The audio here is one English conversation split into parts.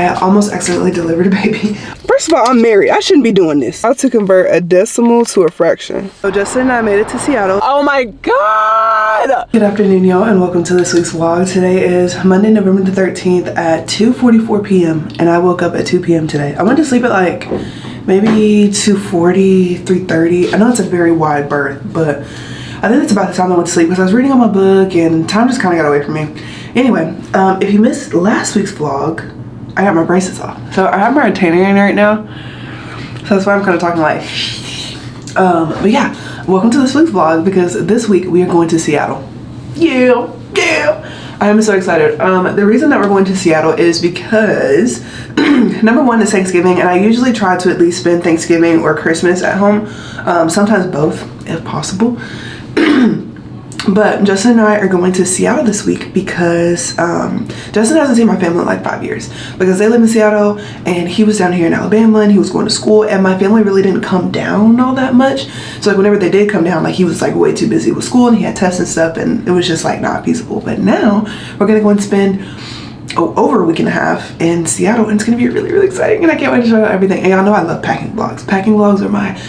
I almost accidentally delivered a baby. First of all, I'm married. I shouldn't be doing this. How to convert a decimal to a fraction. So Justin and I made it to Seattle. Oh my God! Good afternoon, y'all, and welcome to this week's vlog. Today is Monday, November the 13th at 2:44 p.m. and I woke up at 2 p.m. today. I went to sleep at like maybe 2:40, 3:30. I know it's a very wide berth, but I think it's about the time I went to sleep because I was reading on my book and time just kind of got away from me. Anyway, if you missed last week's vlog, I got my braces off. So I have my retainer in right now. So that's why I'm kind of talking like, but yeah, welcome to this week's vlog because this week we are going to Seattle. Yeah. I am so excited. The reason that we're going to Seattle is because number one is Thanksgiving, and I usually try to at least spend Thanksgiving or Christmas at home. Sometimes both if possible. But Justin and I are going to Seattle this week because Justin hasn't seen my family in like 5 years because they live in Seattle and he was down here in Alabama and he was going to school, and my family really didn't come down all that much. So like whenever they did come down, like he was like way too busy with school and he had tests and stuff, and it was just like not feasible. But now we're gonna go and spend over a week and a half in Seattle, and it's gonna be really, really exciting, and I can't wait to show you everything. And y'all know I love packing vlogs. Packing vlogs are my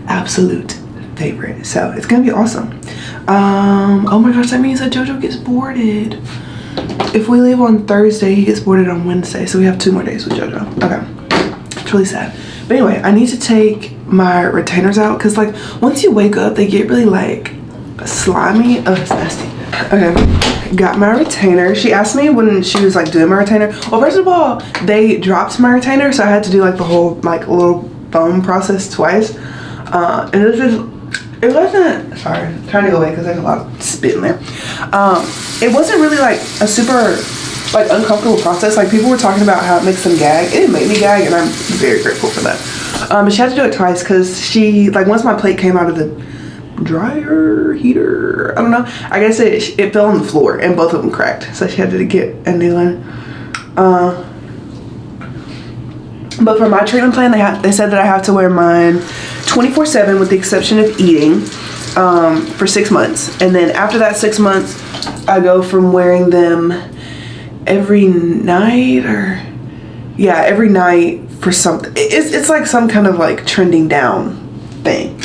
absolute favorite, so it's gonna be awesome. Oh my gosh, that means that JoJo gets boarded. If we leave on Thursday, he gets boarded on Wednesday, so we have 2 more days with JoJo. Okay, it's really sad. But anyway, I need to take my retainers out because like once you wake up, they get really like slimy. Oh, it's nasty. Okay, got my retainer. She asked me when she was like doing my retainer. Well, first of all, they dropped my retainer, so I had to do like the whole like little foam process twice. And this is, it wasn't, sorry, I'm trying to go away because there's a lot of spit in there. It wasn't really like a super like uncomfortable process. Like people were talking about how it makes them gag. It didn't make me gag, and I'm very grateful for that. But she had to do it twice because she, like once my plate came out of the dryer, heater, I don't know, I guess it fell on the floor and both of them cracked. So she had to get a new one. But for my treatment plan, they said that I have to wear mine 24/7 with the exception of eating for 6 months. And then after that 6 months, I go from wearing them every night every night for something. It's like some kind of like trending down thing.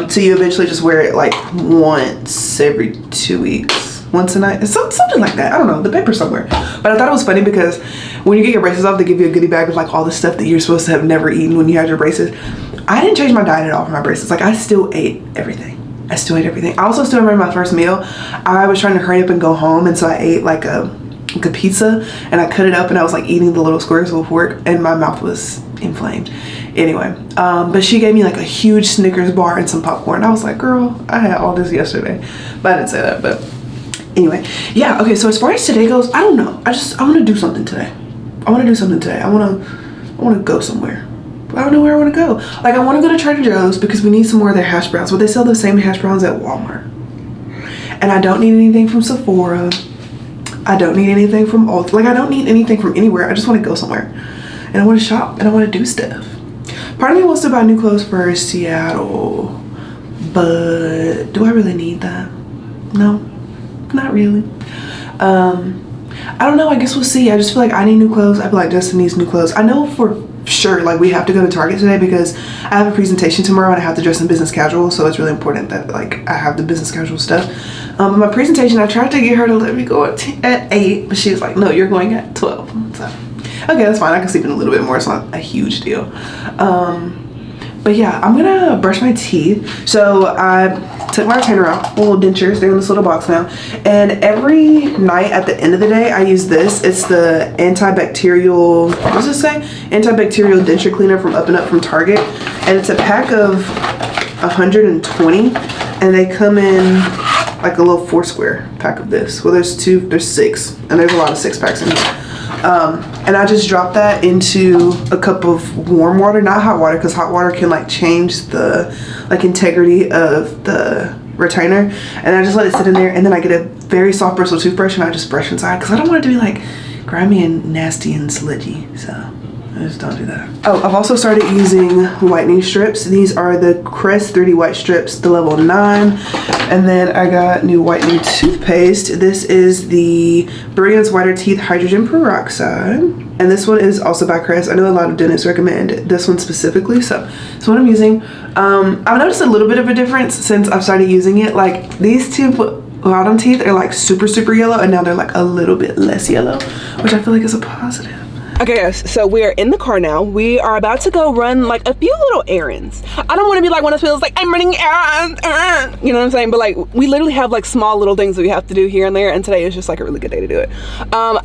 So you eventually just wear it like once every 2 weeks. Once a night, something like that. I don't know, the paper's somewhere. But I thought it was funny because when you get your braces off, they give you a goodie bag of like all the stuff that you're supposed to have never eaten when you had your braces. I didn't change my diet at all for my braces. Like I still ate everything. I also still remember my first meal. I was trying to hurry up and go home, and so I ate like a pizza, and I cut it up and I was like eating the little squares with a fork, and my mouth was inflamed. Anyway, but she gave me like a huge Snickers bar and some popcorn. I was like, girl, I had all this yesterday. But I didn't say that, but anyway, yeah, okay, so as far as today goes, I don't know. I want to do something today. I want to go somewhere. But I don't know where I want to go. Like, I want to go to Trader Joe's because we need some more of their hash browns. But they sell the same hash browns at Walmart. And I don't need anything from Sephora. I don't need anything from Ulta. Like, I don't need anything from anywhere. I just want to go somewhere. And I want to shop. And I want to do stuff. Part of me wants to buy new clothes for Seattle. But do I really need that? No. Not really. I don't know, I guess we'll see. I just feel like I need new clothes. I feel like Justin needs new clothes. I know for sure like we have to go to Target today because I have a presentation tomorrow and I have to dress in business casual, so it's really important that like I have the business casual stuff. My presentation, I tried to get her to let me go at 8, but she was like, no, you're going at 12. So okay, that's fine. I can sleep in a little bit more. It's not a huge deal. But yeah, I'm gonna brush my teeth. So I took my retainer out, little dentures, they're in this little box now. And every night at the end of the day, I use this. It's the antibacterial, what does it say? Antibacterial denture cleaner from Up and Up from Target. And it's a pack of 120, and they come in like a little 4-square pack of this. Well, there's 6, and there's a lot of 6-packs in here. And I just dropped that into a cup of warm water, not hot water, because hot water can like change the like integrity of the retainer. And I just let it sit in there, and then I get a very soft bristle toothbrush and I just brush inside because I don't want it to be like grimy and nasty and sludgy, so I just don't do that. Oh, I've also started using whitening strips. These are the Crest 3D white strips, the level 9. And then I got new whitening toothpaste. This is the Brilliance Whiter Teeth Hydrogen Peroxide. And this one is also by Crest. I know a lot of dentists recommend this one specifically, so it's what I'm using. I've noticed a little bit of a difference since I've started using it. Like these two bottom teeth are like super yellow, and now they're like a little bit less yellow, which I feel like is a positive. Okay guys, so we are in the car now. We are about to go run like a few little errands. I don't want to be like one of those people like, I'm running errands, you know what I'm saying? But like, we literally have like small little things that we have to do here and there, and today is just like a really good day to do it.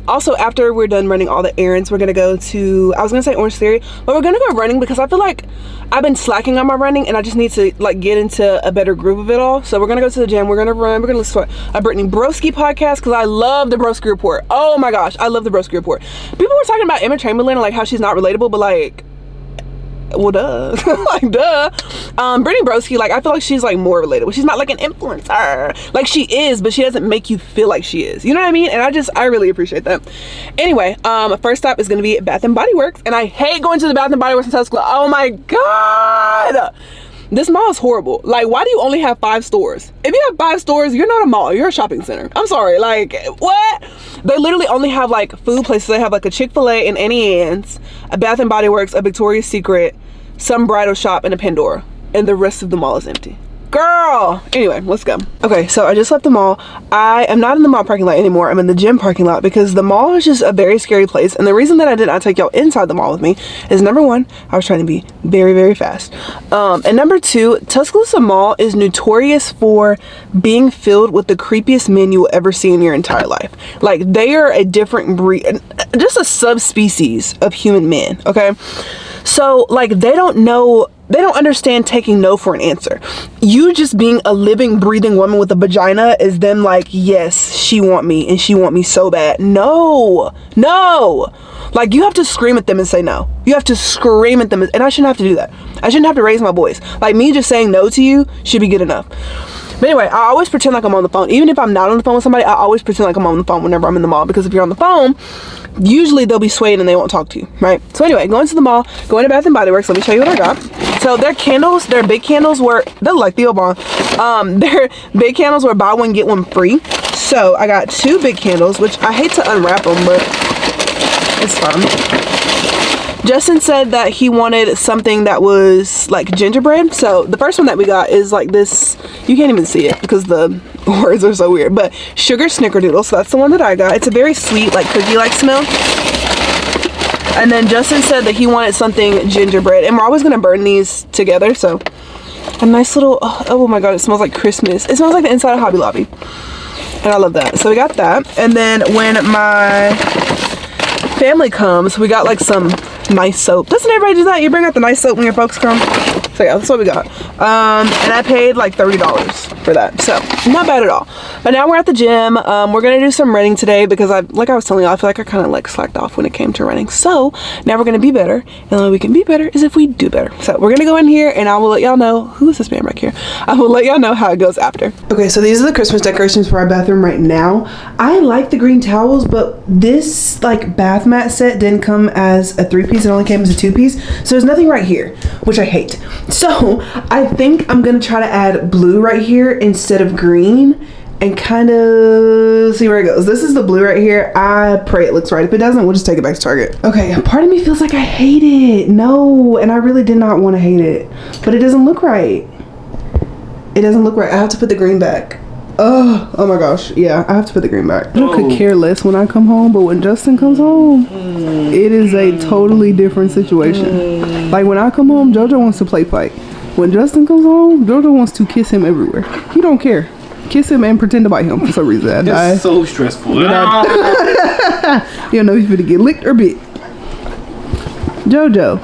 Also, after we're done running all the errands, we're gonna go to, I was gonna say Orange Theory, but we're gonna go running because I feel like I've been slacking on my running and I just need to like get into a better groove of it all. So we're gonna go to the gym, we're gonna run, we're gonna listen to a Brittany Broski podcast because I love the Broski Report. Oh my gosh, I love the Broski Report. People were talking about Emma Chamberlain and like how she's not relatable, but like, well duh. Like duh. Brittany Broski, like I feel like she's like more relatable. She's not like an influencer. Like she is, but she doesn't make you feel like she is. You know what I mean? And I really appreciate that. Anyway, first stop is gonna be at Bath and Body Works, and I hate going to the Bath and Body Works in Tuscaloosa. Oh my god! This mall is horrible. Like, why do you only have 5 stores? If you have 5 stores, you're not a mall, you're a shopping center. I'm sorry, like, what? They literally only have like food places. They have like a Chick-fil-A and Annie Ann's, a Bath and Body Works, a Victoria's Secret, some bridal shop, and a Pandora. And the rest of the mall is empty. Girl! Anyway, let's go. Okay, so I just left the mall. I am not in the mall parking lot anymore. I'm in the gym parking lot because the mall is just a very scary place. And the reason that I did not take y'all inside the mall with me is number 1, I was trying to be very fast. And number 2, Tuscaloosa Mall is notorious for being filled with the creepiest men you will ever see in your entire life. Like, they are a different breed, just a subspecies of human men, okay? So, like, they don't understand taking no for an answer. You just being a living, breathing woman with a vagina is them like, yes, she want me and she want me so bad. No. Like, you have to scream at them and say no. You have to scream at them, and I shouldn't have to do that. I shouldn't have to raise my voice. Like, me just saying no to you should be good enough. But anyway, I always pretend like I'm on the phone. Even if I'm not on the phone with somebody, I always pretend like I'm on the phone whenever I'm in the mall, because if you're on the phone, usually they'll be swaying and they won't talk to you, right? So anyway, going to the mall, going to Bath and Body Works. Let me show you what I got. So their candles, their big candles were, they're like Theo Bond. Their big candles were buy one, get one free. So I got 2 big candles, which I hate to unwrap them, but it's fun. Justin said that he wanted something that was like gingerbread. So the first one that we got is like this, you can't even see it because the words are so weird, but sugar snickerdoodle. So that's the one that I got. It's a very sweet, like cookie-like smell. And then Justin said that he wanted something gingerbread, and we're always gonna burn these together. So a nice little, oh my god, it smells like Christmas. It smells like the inside of Hobby Lobby, and I love that. So we got that. And then when my family comes, we got like some nice soap. Doesn't everybody do that? You bring out the nice soap when your folks come? So yeah, that's what we got. And I paid like $30 for that, so not bad at all. But now we're at the gym. We're gonna do some running today because like I was telling you, I feel like I kind of like slacked off when it came to running. So now we're gonna be better, and the way we can be better is if we do better. So we're gonna go in here, and I will let y'all know, who is this man back here? I will let y'all know how it goes after. Okay, so these are the Christmas decorations for our bathroom right now. I like the green towels, but this like bath mat set didn't come as a 3-piece. It only came as a 2-piece. So there's nothing right here, which I hate. So I think I'm gonna try to add blue right here instead of green and kind of see where it goes. This is the blue right here. I pray it looks right. If it doesn't, we'll just take it back to Target. Okay, part of me feels like I hate it. No, and I really did not want to hate it, but it doesn't look right. It doesn't look right. I have to put the green back. Oh my gosh. Yeah, I have to put the green back. I could care less when I come home, but when Justin comes home, it is a totally different situation. Like when I come home, JoJo wants to play fight. When Justin comes home, JoJo wants to kiss him everywhere. He don't care. Kiss him and pretend to bite him for some reason. It's so stressful. You don't know if you're gonna get licked or bit. JoJo,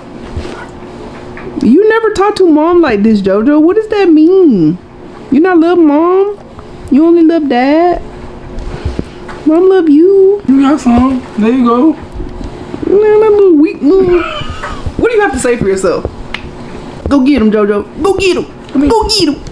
you never talk to mom like this, JoJo. What does that mean? You not love mom? You only love dad? Mom love you. You got some. There you go. Man, that little weak move. What do you have to say for yourself? Go get him, JoJo. Go get him. Go get him.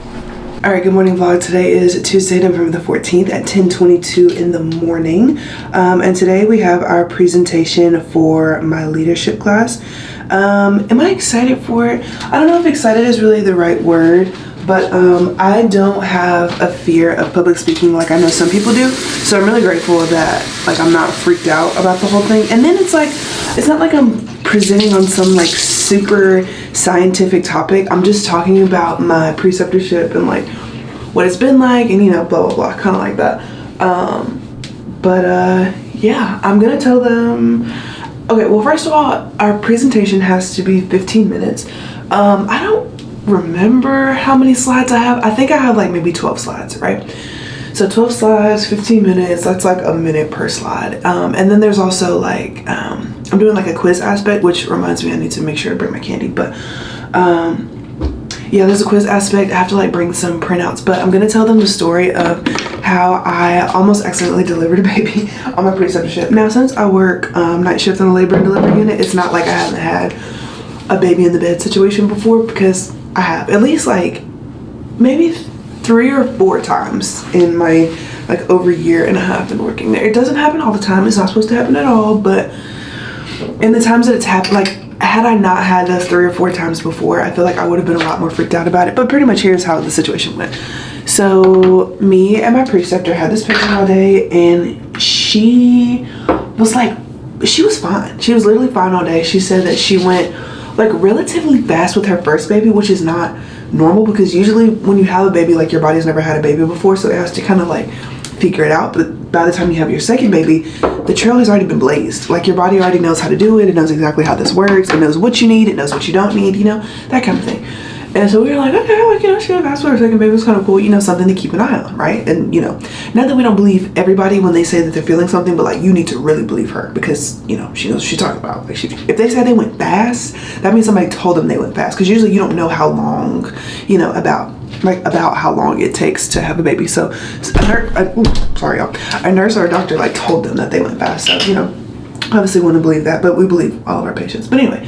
Alright, good morning vlog. Today is Tuesday, November the 14th at 10:22 in the morning. And today we have our presentation for my leadership class. Am I excited for it? I don't know if excited is really the right word, but I don't have a fear of public speaking like I know some people do. So I'm really grateful that like I'm not freaked out about the whole thing. And then it's like, it's not like I'm presenting on some like super scientific topic. I'm just talking about my preceptorship and like what it's been like and, you know, blah blah blah, kind of like that. Yeah, I'm gonna tell them. Okay, well, first of all, our presentation has to be 15 minutes. I don't remember how many slides I have. I think I have like maybe 12 slides, right? So 12 slides, 15 minutes, that's like a minute per slide. And then there's also like, I'm doing like a quiz aspect, which reminds me I need to make sure I bring my candy, but yeah, there's a quiz aspect. I have to like bring some printouts, but I'm gonna tell them the story of how I almost accidentally delivered a baby on my preceptorship. Now, since I work night shift on the labor and delivery unit, it's not like I haven't had a baby in the bed situation before, because I have at least like maybe 3 or 4 times in my like over a year and a half been working there. It doesn't happen all the time. It's not supposed to happen at all, but in the times that it's happened, like had I not had those 3 or 4 times before, I feel like I would have been a lot more freaked out about it. But pretty much here's how the situation went. So me and my preceptor had this patient all day, and she was like, she was fine. She was literally fine all day. She said that she went like relatively fast with her first baby, which is not normal because usually when you have a baby, like your body's never had a baby before, so it has to kind of like figure it out. But by the time you have your second baby, the trail has already been blazed. Like your body already knows how to do it. It knows exactly how this works. It knows what you need. It knows what you don't need, you know, that kind of thing. And so we were like, okay, like, you know, she had fast with her second baby. It was kind of cool, you know, something to keep an eye on, right? And, you know, not that we don't believe everybody when they say that they're feeling something, but like you need to really believe her because, you know, she knows what she's talking about. Like if they say they went fast, that means somebody told them they went fast, because usually you don't know how long, you know, about how long it takes to have a baby. So a nurse or a doctor like told them that they went fast. So, you know, obviously wouldn't believe that, but we believe all of our patients. But anyway,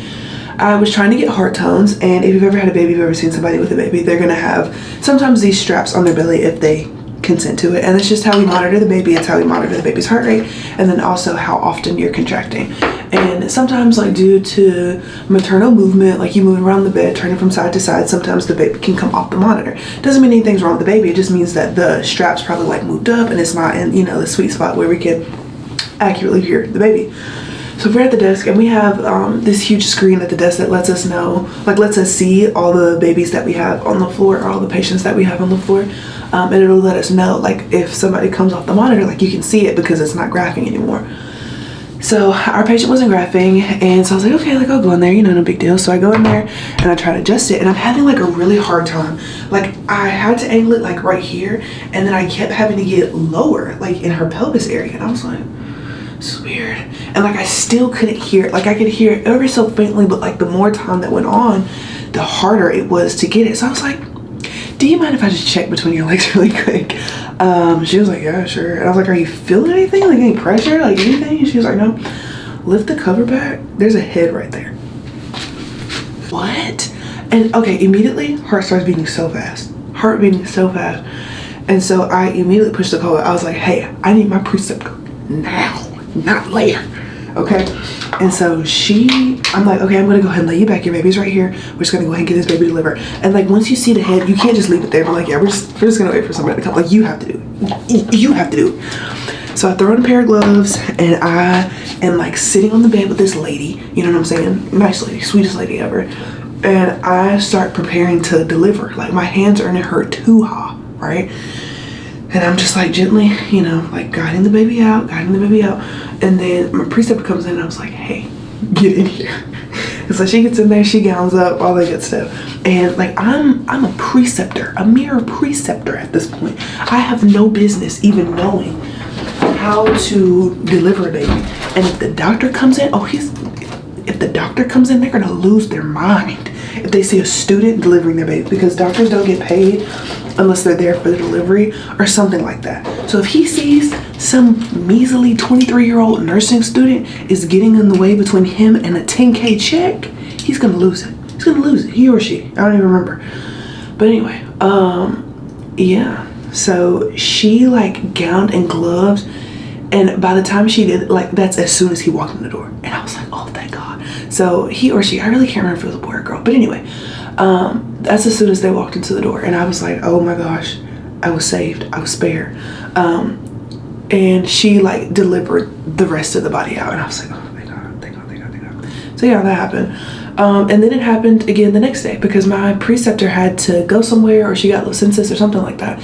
I was trying to get heart tones, and if you've ever had a baby, if you've ever seen somebody with a baby, they're gonna have sometimes these straps on their belly if they consent to it, and it's just how we monitor the baby. It's how we monitor the baby's heart rate, and then also how often you're contracting. And sometimes, like due to maternal movement, like you moving around the bed, turning from side to side, sometimes the baby can come off the monitor. Doesn't mean anything's wrong with the baby. It just means that the straps probably like moved up, and it's not in, you know, the sweet spot where we can accurately hear the baby. So we're at the desk, and we have this huge screen at the desk that lets us know, like lets us see all the babies that we have on the floor, or all the patients that we have on the floor. And it'll let us know, like if somebody comes off the monitor, like you can see it because it's not graphing anymore. So our patient wasn't graphing, and so I was like, okay, like I'll go in there, you know, no big deal. So I go in there and I try to adjust it, and I'm having like a really hard time. Like I had to angle it like right here, and then I kept having to get lower, like in her pelvis area, and I was like, it's weird. And like I still couldn't hear it. Like I could hear it ever so faintly, but like the more time that went on, the harder it was to get it. So I was like, do you mind if I just check between your legs really quick? She was like, yeah, sure. And I was like, are you feeling anything? Like any pressure, like anything? And she was like, no. Lift the cover back. There's a head right there. What? And okay, immediately heart starts beating so fast. Heart beating so fast. And so I immediately pushed the cover. I was like, hey, I need my preceptor now, not later. Okay. And so I'm like, okay, I'm gonna go ahead and lay you back. Your baby's right here. We're just gonna go ahead and get this baby delivered. And like once you see the head, you can't just leave it there. But like, yeah, we're just gonna wait for somebody to come. Like you have to do it. You have to do it. So I throw on a pair of gloves, and I am like sitting on the bed with this lady. You know what I'm saying? Nice lady, sweetest lady ever. And I start preparing to deliver. Like my hands are in her tuha, right? And I'm just like gently, you know, like guiding the baby out. And then my preceptor comes in, and I was like, hey, get in here. And so she gets in there, she gowns up, all that good stuff. And like, I'm a preceptor, a mere preceptor at this point. I have no business even knowing how to deliver a baby. And if the doctor comes in, if the doctor comes in, they're gonna lose their mind if they see a student delivering their baby, because doctors don't get paid unless they're there for the delivery or something like that. So if he sees some measly 23-year-old nursing student is getting in the way between him and a 10K check, he's gonna lose it. He or she, I don't even remember. But anyway, yeah, so she like gowned and gloved, and by the time she did, like, that's as soon as he walked in the door, and I was like, oh, thank God. So he or she, I really can't remember if it was a boy or a girl, but anyway, that's as soon as they walked into the door, and I was like, oh my gosh, I was saved, I was spared. And she like delivered the rest of the body out, and I was like, oh, thank God, thank God, thank God, thank God. So yeah, that happened. And then it happened again the next day because my preceptor had to go somewhere, or she got low census or something like that.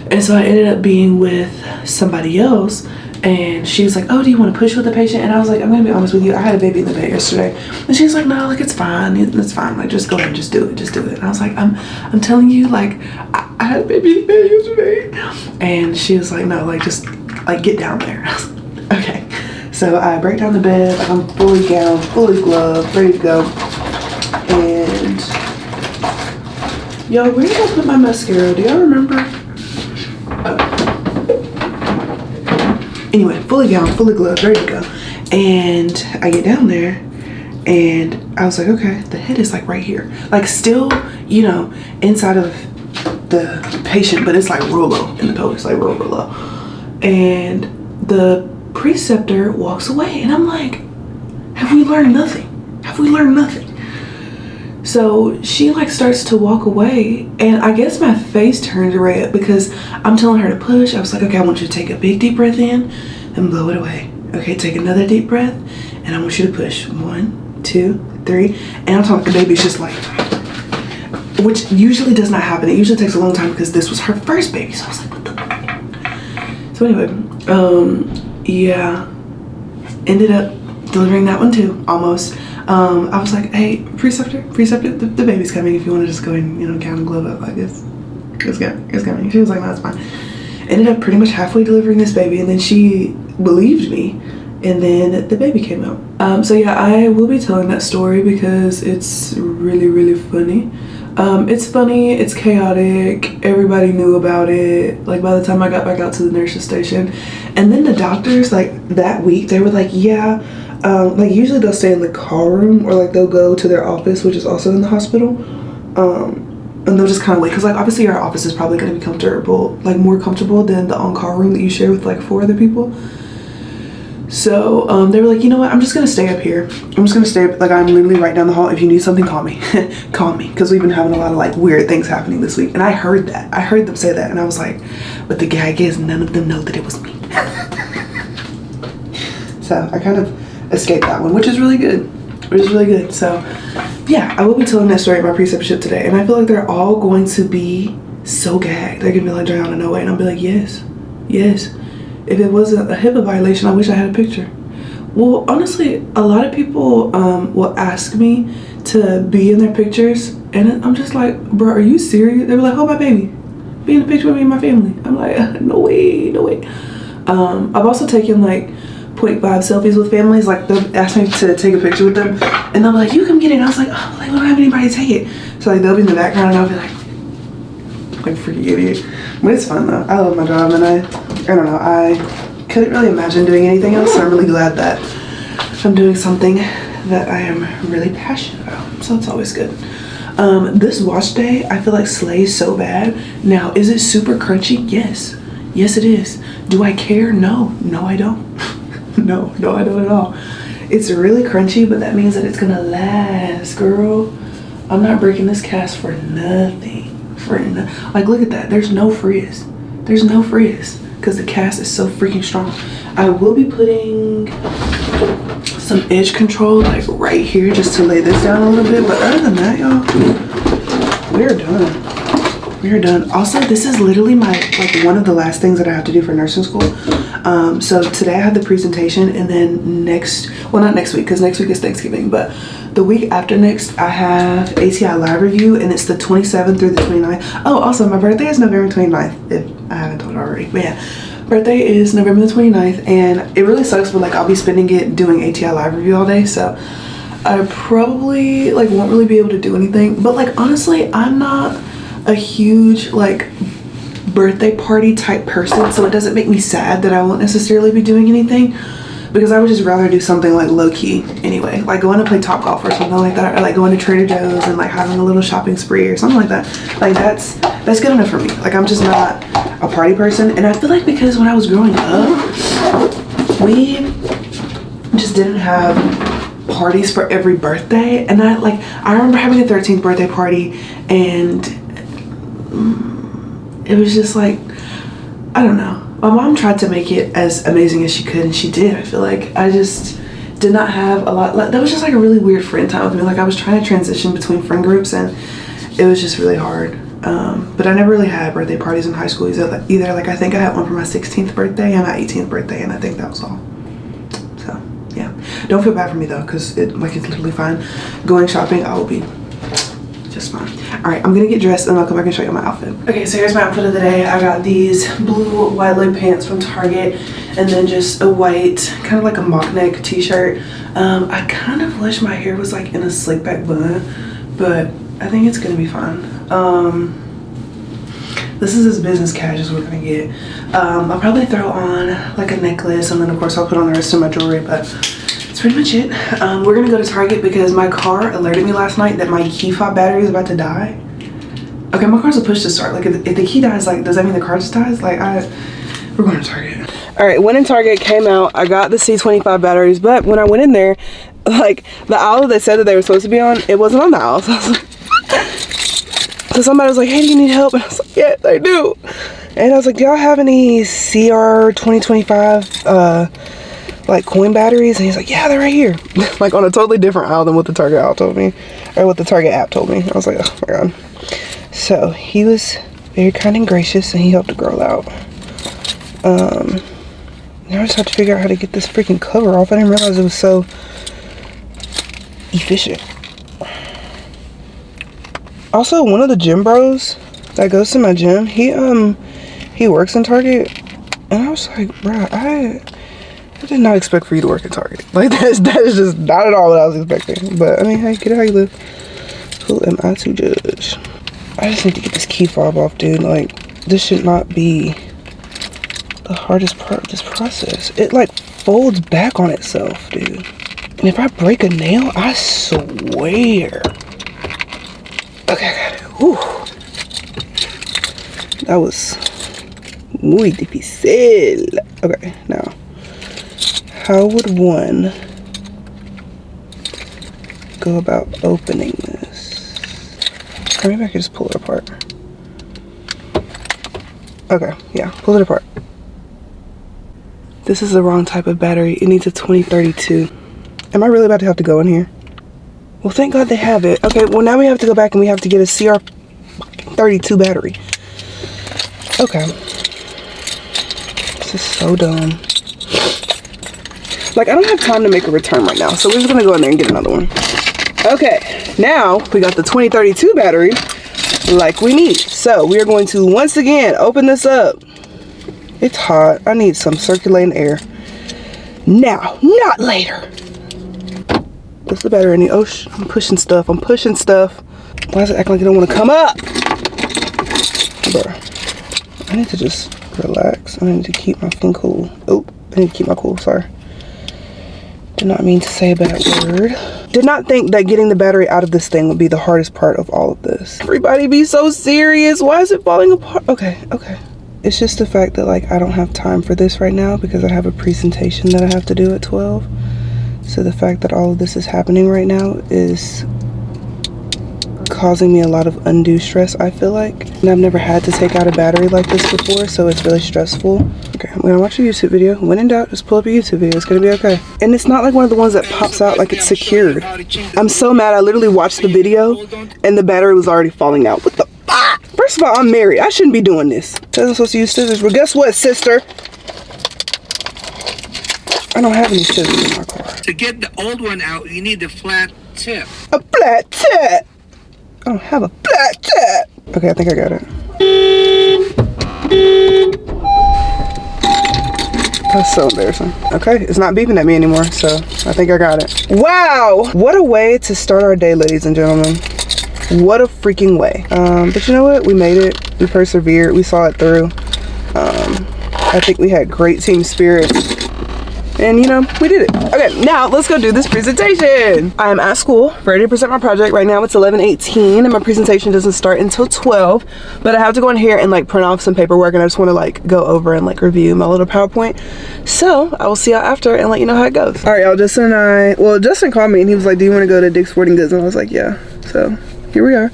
And so I ended up being with somebody else, and she was like, oh, do you want to push with the patient? And I was like, I'm gonna be honest with you, I had a baby in the bed yesterday. And she's like, no, like, it's fine, like, just go ahead and just do it. And I was like, I'm telling you, like, I had a baby in the bed yesterday. And she was like, no, like, just like get down there. I was like, okay. So I break down the bed, like, I'm fully gowned, fully gloved, ready to go. And yo, where did I put my mascara? Do y'all remember? Anyway, fully gowned, fully gloved, ready to go. And I get down there, and I was like, okay, the head is like right here, like still, you know, inside of the patient, but it's like real low in the pelvis, like real low. And the preceptor walks away, and I'm like, have we learned nothing? Have we learned nothing? So she like starts to walk away, and I guess my face turned red because I'm telling her to push. I was like, okay, I want you to take a big deep breath in and blow it away. Okay, take another deep breath, and I want you to push. 1, 2, 3. And I'm talking, the baby's just like, which usually does not happen. It usually takes a long time because this was her first baby. So I was like, what the? So anyway, yeah, ended up delivering that one too, almost. I was like, hey, preceptor, the baby's coming. If you want to just go ahead and, you know, count and glove up, like it's coming. She was like, no, it's fine. Ended up pretty much halfway delivering this baby, and then she believed me, and then the baby came out. So yeah, I will be telling that story because it's really, really funny. It's funny, it's chaotic, everybody knew about it, like by the time I got back out to the nurse's station. And then the doctors, like that week, they were like, yeah, like usually they'll stay in the call room, or like they'll go to their office, which is also in the hospital, and they'll just kind of wait, because like obviously our office is probably going to be comfortable, like more comfortable than the on-call room that you share with like 4 other people. So they were like, you know what, I'm just gonna stay up here. I'm just gonna stay up, like I'm literally right down the hall. If you need something, call me. Call me, because we've been having a lot of like weird things happening this week. And I heard that. I heard them say that, and I was like, but the gag is none of them know that it was me. So I kind of escaped that one, which is really good. So yeah, I will be telling that story at my preceptorship today, and I feel like they're all going to be so gagged. They're gonna be like, Drown, no way. And I'll be like, yes. If it wasn't a HIPAA violation, I wish I had a picture. Well, honestly, a lot of people will ask me to be in their pictures, and I'm just like, bro, are you serious? They were like, oh, my baby, be in the picture with me and my family. I'm like, no way. I've also taken like 0.5 selfies with families. Like they'll ask me to take a picture with them, and they'll be like, you come get it. And I was like, oh, like, we don't have anybody to take it. So like they'll be in the background, and I'll be like freaking idiot. But it's fun though. I love my job, and I don't know, I couldn't really imagine doing anything else, so I'm really glad that I'm doing something that I am really passionate about, so it's always good. This wash day, I feel like slays so bad. Now, is it super crunchy? Yes it is. Do I care? No I don't. no I don't at all. It's really crunchy, but that means that it's gonna last, girl. I'm not breaking this cast for nothing. Like, look at that, there's no frizz, because the cast is so freaking strong. I will be putting some edge control like right here just to lay this down a little bit, but other than that, y'all, we're done. Also, this is literally my like one of the last things that I have to do for nursing school. So today I have the presentation, and then not next week, because next week is Thanksgiving, but the week after next I have ATI live review, and it's the 27th through the 29th. Oh, also my birthday is November 29th, if I haven't told already. But yeah, birthday is November the 29th, and it really sucks, but like I'll be spending it doing ATI live review all day, so I probably like won't really be able to do anything. But like honestly, I'm not a huge like birthday party type person, so it doesn't make me sad that I won't necessarily be doing anything, because I would just rather do something like low-key anyway, like going to play Topgolf or something like that, or like going to Trader Joe's and like having a little shopping spree or something like that. Like that's that's good enough for me. Like, I'm just not a party person. And I feel like because when I was growing up, we just didn't have parties for every birthday. And I remember having a 13th birthday party, and it was just like, I don't know. My mom tried to make it as amazing as she could, and she did. I feel like I just did not have a lot. That was just like a really weird friend time with me. Like, I was trying to transition between friend groups, and it was just really hard. But I never really had birthday parties in high school either. Like, I think I had one for my 16th birthday and my 18th birthday, and I think that was all. So yeah, don't feel bad for me though, because it's literally fine. Going shopping, I will be just fine. All right, I'm gonna get dressed and I'll come back and show you my outfit. Okay, so here's my outfit of the day. I got these blue wide leg pants from Target, and then just a white, kind of like a mock neck t-shirt. I kind of wish my hair was like in a slick back bun, but I think it's gonna be fine. This is as business casual as we're gonna get. I'll probably throw on like a necklace, and then of course I'll put on the rest of my jewelry, but that's pretty much it. We're gonna go to Target because my car alerted me last night that my key fob battery is about to die. Okay, my car's a push to start. Like, if the key dies, like, does that mean the car just dies? Like, we're going to Target. All right, went in Target, came out. I got the C25 batteries, but when I went in there, like, the aisle that said that they were supposed to be on, it wasn't on the aisle. So I was like, so somebody was like, hey, do you need help? And I was like, yes, I do. And I was like, do y'all have any CR 2025 like coin batteries? And he's like, yeah, they're right here. Like, on a totally different aisle than what the Target aisle told me, or what the Target app told me. I was like, oh my god. So he was very kind and gracious, and he helped the girl out. Now I just have to figure out how to get this freaking cover off. I didn't realize it was so efficient. Also, one of the gym bros that goes to my gym, he works in Target, and I was like, bruh, I did not expect for you to work at Target. Like, that is just not at all what I was expecting. But I mean, hey, get it how you live. Who am I to judge? I just need to get this key fob off, dude. Like, this should not be the hardest part of this process. It like folds back on itself, dude. And if I break a nail, I swear. Okay, I got it. Whew. That was muy difícil. Okay, now, how would one go about opening this? Or maybe I could just pull it apart. Okay, yeah, pull it apart. This is the wrong type of battery. It needs a 2032. Am I really about to have to go in here? Well, thank God they have it. Okay, well now we have to go back and we have to get a CR32 battery. Okay. This is so dumb. Like, I don't have time to make a return right now, so we're just gonna go in there and get another one. Okay, now we got the 2032 battery like we need. So we are going to once again open this up. It's hot. I need some circulating air. Now, not later. What's the battery in the ocean? I'm pushing stuff. I'm pushing stuff. Why is it acting like it don't want to come up? Bruh. I need to just relax. I need to keep my thing cool. Oh, I need to keep my cool. Sorry. Did not mean to say a bad word. Did not think that getting the battery out of this thing would be the hardest part of all of this. Everybody be so serious. Why is it falling apart? Okay, okay. It's just the fact that, like, I don't have time for this right now because I have a presentation that I have to do at 12. So the fact that all of this is happening right now is causing me a lot of undue stress, I feel like. And I've never had to take out a battery like this before, so it's really stressful. Okay, I'm gonna watch a YouTube video. When in doubt, just pull up a YouTube video. It's gonna be okay. And it's not like one of the ones that pops out like it's secured. I'm so mad. I literally watched the video and the battery was already falling out. What the fuck? First of all, I'm married. I shouldn't be doing this. Because I'm supposed to use scissors. But guess what, sister? I don't have any scissors in my car. To get the old one out, you need a flat tip. A flat tip? I don't have a flat tip. Okay, I think I got it. That's so embarrassing. Okay, it's not beeping at me anymore, so I think I got it. Wow! What a way to start our day, ladies and gentlemen. What a freaking way. But you know what? We made it. We persevered. We saw it through. I think we had great team spirit. And you know, we did it. Okay, now let's go do this presentation. I'm at school, ready to present my project. Right now it's 11:18 and my presentation doesn't start until 12. But I have to go in here and like print off some paperwork, and I just want to like go over and like review my little PowerPoint. So I will see y'all after and let you know how it goes. All right, y'all, Justin and Justin called me and he was like, do you want to go to Dick's Sporting Goods? And I was like, yeah. So here we are.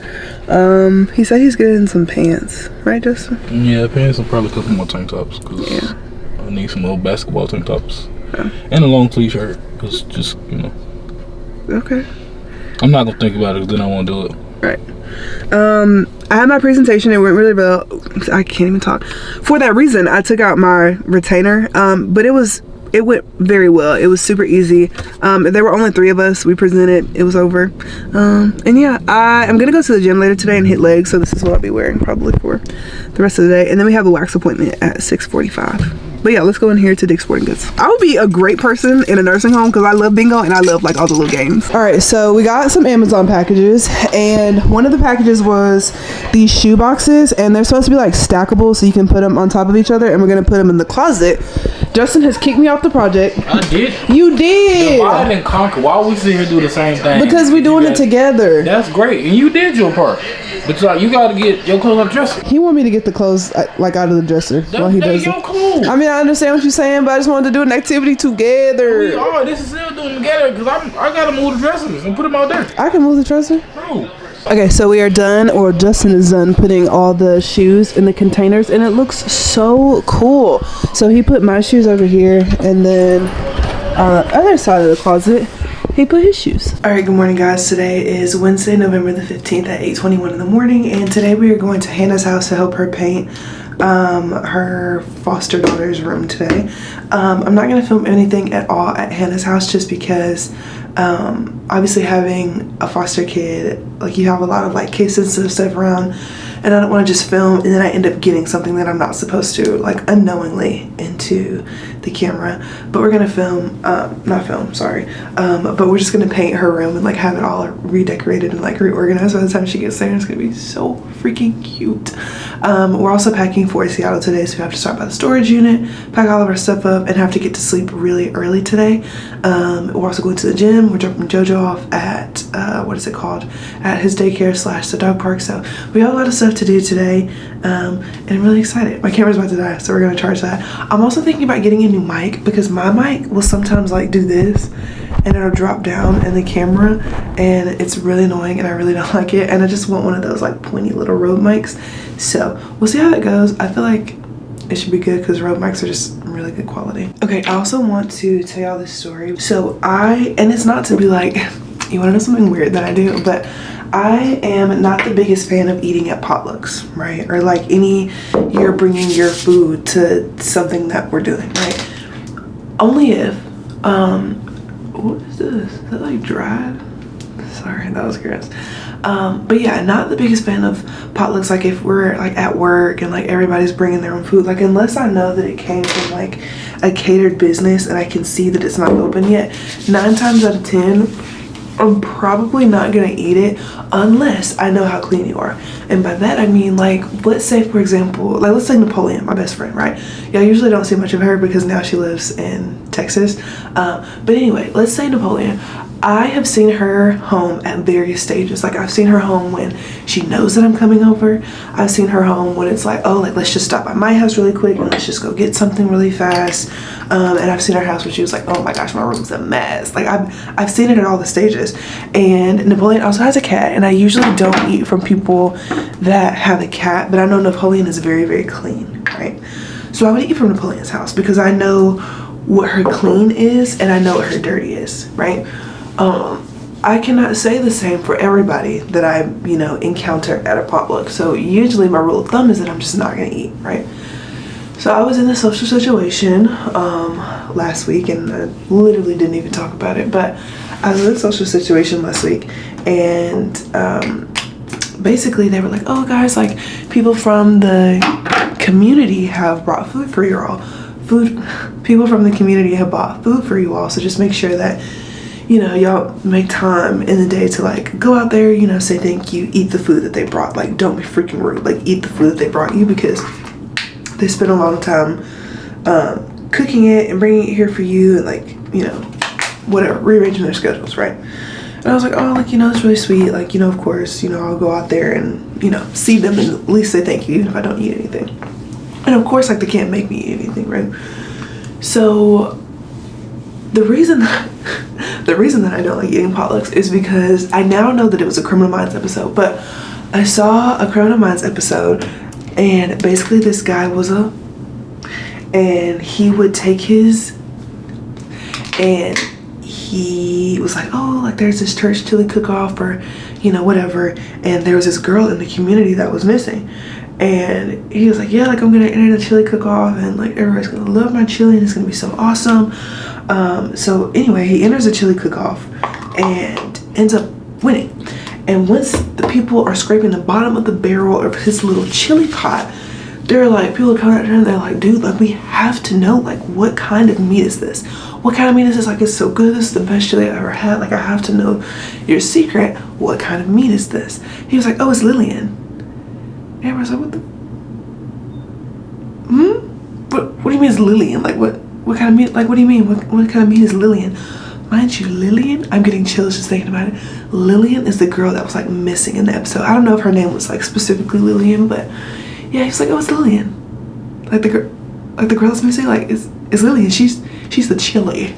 He said he's getting some pants, right, Justin? Yeah, pants and probably a couple more tank tops, because Yeah. I need some old basketball tank tops. Yeah. And a long sleeve shirt, because just, you know. Okay. I'm not going to think about it, because then I won't do it. Right. I had my presentation. It went really well. I can't even talk. For that reason, I took out my retainer. But it went very well. It was super easy. There were only 3 of us. We presented. It was over. And yeah, I'm gonna go to the gym later today and hit legs. So this is what I'll be wearing probably for the rest of the day. And then we have a wax appointment at 6:45. But yeah, let's go in here to Dick's Sporting Goods. I would be a great person in a nursing home because I love bingo and I love like all the little games. All right, so we got some Amazon packages, and one of the packages was these shoe boxes, and they're supposed to be like stackable so you can put them on top of each other, and we're gonna put them in the closet. Justin has kicked me off the project. I did. You did. Divide and conquer. Why we sit here and do the same thing? Because we're doing it together. That's great. And you did your part. But like, you got to get your clothes out of the dresser. He want me to get the clothes like out of the dresser while he does it. Your clothes. I mean, I understand what you're saying, but I just wanted to do an activity together. We are. This is still doing together, because I got to move the dressers and put them out there. I can move the dresser. Bro. Okay, so we are done, or Justin is done putting all the shoes in the containers, and it looks so cool. So he put my shoes over here, and then on the other side of the closet, he put his shoes. All right, good morning, guys. Today is Wednesday, November the 15th at 8:21 in the morning, and today we are going to Hannah's house to help her paint her foster daughter's room today. I'm not going to film anything at all at Hannah's house just because obviously having a foster kid, like, you have a lot of like case sensitive stuff around, and I don't want to just film and then I end up getting something that I'm not supposed to, like, unknowingly into the camera. But we're gonna film, but we're just gonna paint her room and like have it all redecorated and like reorganized by the time she gets there, and it's gonna be so freaking cute. We're also packing for Seattle today, so we have to start by the storage unit, pack all of our stuff up, and have to get to sleep really early today. We're also going to the gym. We're dropping JoJo off at at his daycare / the dog park. So we have a lot of stuff to do today, and I'm really excited. My camera's about to die, so we're gonna charge that. I'm also thinking about getting a new mic, because my mic will sometimes like do this and it'll drop down in the camera, and it's really annoying and I really don't like it, and I just want one of those like pointy little Rode mics. So we'll see how that goes. I feel like it should be good because Rode mics are just really good quality. Okay, I also want to tell y'all this story. So and it's not to be like, you want to know something weird that I do, but I am not the biggest fan of eating at potlucks, right? Or like you're bringing your food to something that we're doing, right? Only if, what is this? Is that like dried? Sorry, that was gross. But yeah, not the biggest fan of potlucks. Like if we're like at work and like everybody's bringing their own food, like unless I know that it came from like a catered business and I can see that it's not open yet, 9 times out of 10, I'm probably not gonna eat it unless I know how clean you are. And by that I mean, like, let's say for example, like let's say Napoleon, my best friend, right? Yeah, I usually don't see much of her because now she lives in Texas. But anyway, let's say Napoleon. I have seen her home at various stages. Like I've seen her home when she knows that I'm coming over. I've seen her home when it's like, oh, like let's just stop by my house really quick and let's just go get something really fast. And I've seen her house when she was like, oh my gosh, my room's a mess. Like I've seen it at all the stages. And Napoleon also has a cat, and I usually don't eat from people that have a cat, but I know Napoleon is very, very clean, right? So I would eat from Napoleon's house because I know what her clean is and I know what her dirty is, right? I cannot say the same for everybody that I, encounter at a potluck. So usually my rule of thumb is that I'm just not gonna eat, right? So I was in a social situation last week, and I literally didn't even talk about it, but I was in a social situation last week, and basically they were like, oh guys, like people from the community have brought food for you all. People from the community have bought food for you all, so just make sure that y'all make time in the day to like go out there, say thank you, eat the food that they brought. Like, don't be freaking rude. Like, eat the food that they brought you because they spent a lot of time cooking it and bringing it here for you and like, you know, whatever, rearranging their schedules, right? And I was like, oh, like, you know, it's really sweet. Like, you know, of course, you know, I'll go out there and, you know, see them and at least say thank you if I don't eat anything. And of course, like, they can't make me eat anything, right? So the reason that I don't like eating potlucks is because I now know that it was a Criminal Minds episode, but I saw a Criminal Minds episode and basically this guy and he would take his, and he was like, oh, like there's this church chili cook-off or, you know, whatever, and there was this girl in the community that was missing. And he was like, yeah, like I'm gonna enter the chili cook-off and like everybody's gonna love my chili and it's gonna be so awesome. So anyway, he enters the chili cook-off and ends up winning. And once the people are scraping the bottom of the barrel of his little chili pot, they're like, people are coming out there and they're like, dude, like we have to know, like what kind of meat is this? What kind of meat is this? Like it's so good, this is the best chili I've ever had. Like I have to know your secret. What kind of meat is this? He was like, oh, it's Lillian. And everyone's like, what the? What do you mean it's Lillian? Like what kind of meat? Like what do you mean? What kind of meat is Lillian? Mind you, Lillian, I'm getting chills just thinking about it. Lillian is the girl that was like missing in the episode. I don't know if her name was like specifically Lillian, but yeah, he's like, oh, it's Lillian. Like the girl that's missing, like it's Lillian. She's the chili.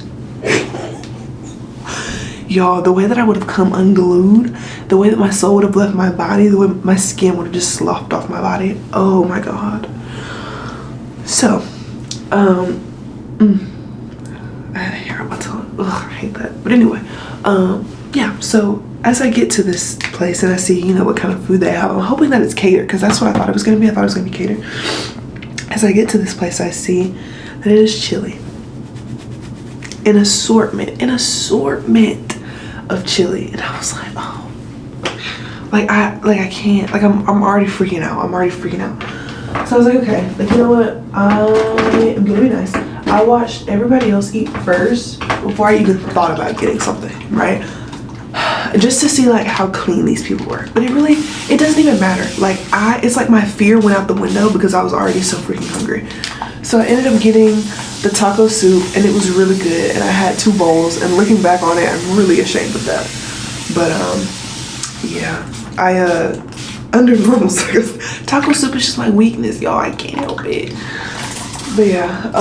Y'all, the way that I would have come unglued, the way that my soul would have left my body, the way my skin would have just sloughed off my body. Oh my God. So, I had a hair on my tongue. Ugh, I hate that. But anyway, yeah, so as I get to this place and I see, you know, what kind of food they have, I'm hoping that it's catered because that's what I thought it was going to be. I thought it was going to be catered. As I get to this place, I see that it is chili. An assortment of chili. And I was like, oh, I can't, like I'm already freaking out. So I was like, okay, like, you know what? I am going to be nice. I watched everybody else eat first before I even thought about getting something, right? Just to see like how clean these people were. But it doesn't even matter. Like it's like my fear went out the window because I was already so freaking hungry. So I ended up getting the taco soup and it was really good. And I had 2 bowls and looking back on it, I'm really ashamed of that. But yeah, under normal circumstances, taco soup is just my weakness, y'all. I can't help it. But yeah,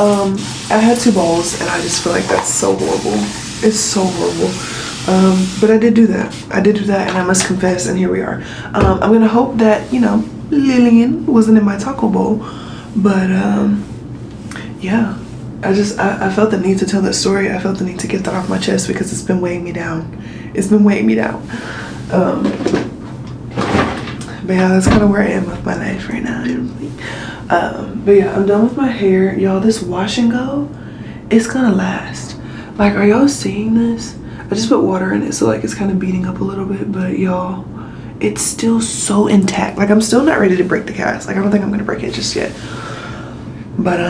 I had 2 bowls and I just feel like that's so horrible. It's so horrible. But I did do that. And I must confess, and here we are. I'm gonna hope that, you know, Lillian wasn't in my taco bowl. But yeah, I felt the need to tell that story. I felt the need to get that off my chest because it's been weighing me down. But yeah, that's kind of where I am with my life right now. But yeah, I'm done with my hair. Y'all, this wash and go, it's gonna last. Like, are y'all seeing this? I just put water in it, so like it's kind of beating up a little bit, but y'all, it's still so intact. Like I'm still not ready to break the cast. Like I don't think I'm gonna break it just yet. But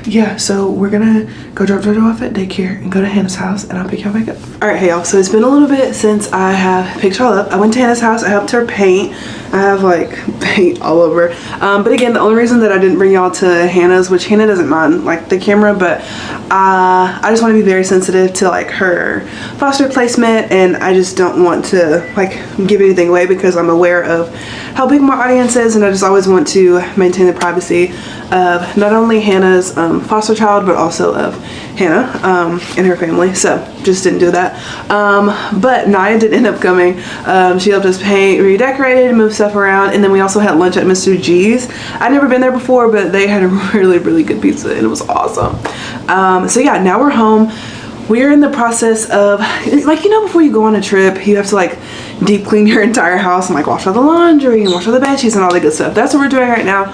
yeah, so we're gonna go drop Jojo off at daycare and go to Hannah's house and I'll pick y'all back up. All right, hey y'all, so it's been a little bit since I have picked y'all up. I went to Hannah's house, I helped her paint. I have like paint all over. But again, the only reason that I didn't bring y'all to Hannah's, which Hannah doesn't mind like the camera, but I just want to be very sensitive to like her foster placement, and I just don't want to like give anything away because I'm aware of how big my audience is, and I just always want to maintain the privacy of not only Hannah's foster child, but also of Hannah and her family. So just didn't do that. But Naya did end up coming. She helped us paint, redecorated, move stuff around, and then we also had lunch at Mr. G's. I'd never been there before, but they had a really, really good pizza and it was awesome. So yeah, now we're home. We're in the process of, like, you know, before you go on a trip, you have to like deep clean your entire house and like wash all the laundry and wash all the bed sheets and all that good stuff. That's what we're doing right now.